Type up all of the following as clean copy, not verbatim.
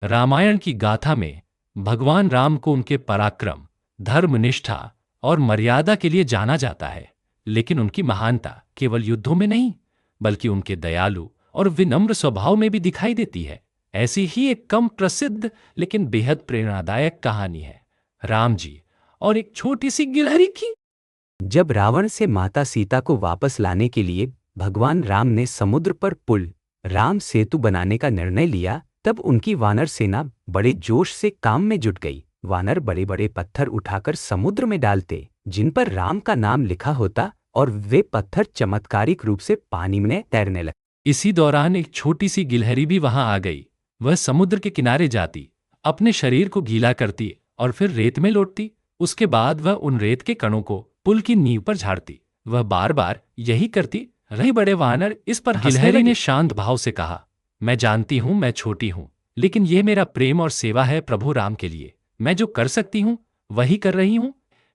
रामायण की गाथा में भगवान राम को उनके पराक्रम, धर्मनिष्ठा और मर्यादा के लिए जाना जाता है, लेकिन उनकी महानता केवल युद्धों में नहीं, बल्कि उनके दयालु और विनम्र स्वभाव में भी दिखाई देती है। ऐसी ही एक कम प्रसिद्ध लेकिन बेहद प्रेरणादायक कहानी है राम जी और एक छोटी सी गिलहरी की। जब रावण से माता सीता को वापस लाने के लिए भगवान राम ने समुद्र पर पुल राम सेतु बनाने का निर्णय लिया, तब उनकी वानर सेना बड़े जोश से काम में जुट गई। वानर बड़े बड़े पत्थर उठाकर समुद्र में डालते, जिन पर राम का नाम लिखा होता, और वे पत्थर चमत्कारिक रूप से पानी में तैरने लगे। इसी दौरान एक छोटी सी गिलहरी भी वहां आ गई। वह समुद्र के किनारे जाती, अपने शरीर को गीला करती और फिर रेत में लौटती। उसके बाद वह उन रेत के कणों को पुल की नींव पर झाड़ती। वह बार बार यही करती रही। बड़े वानर इस पर गिलहरी ने शांत भाव से कहा, मैं जानती हूं मैं छोटी हूं, लेकिन यह मेरा प्रेम और सेवा है प्रभु राम के लिए। मैं जो कर सकती हूं वही कर रही हूं।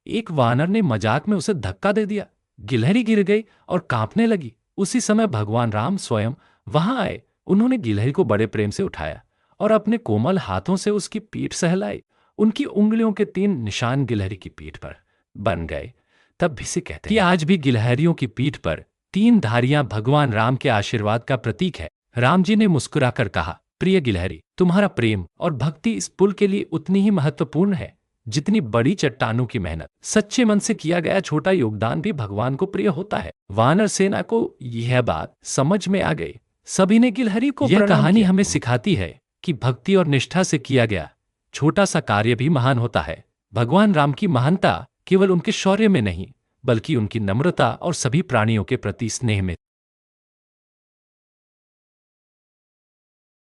एक वानर ने मजाक में उसे धक्का दे दिया। गिलहरी गिर गई और कांपने लगी। उसी समय भगवान राम स्वयं वहां आए। उन्होंने गिलहरी को बड़े प्रेम से उठाया और अपने कोमल हाथों से उसकी पीठ सहलाई। उनकी उंगलियों के 3 निशान गिलहरी की पीठ पर बन गए। तब भी से कहते हैं कि आज भी गिलहरियों की पीठ पर 3 धारियां भगवान राम के आशीर्वाद का प्रतीक है। राम जी ने मुस्कुराकर कहा, प्रिय गिलहरी, तुम्हारा प्रेम और भक्ति इस पुल के लिए उतनी ही महत्वपूर्ण है जितनी बड़ी चट्टानों की मेहनत। सच्चे मन से किया गया छोटा योगदान भी भगवान को प्रिय होता है। वानर सेना को यह बात समझ में आ गई। सभी ने गिलहरी को यह कहानी हमें सिखाती है कि भक्ति और निष्ठा से किया गया छोटा सा कार्य भी महान होता है। भगवान राम की महानता केवल उनके शौर्य में नहीं, बल्कि उनकी नम्रता और सभी प्राणियों के प्रति स्नेह में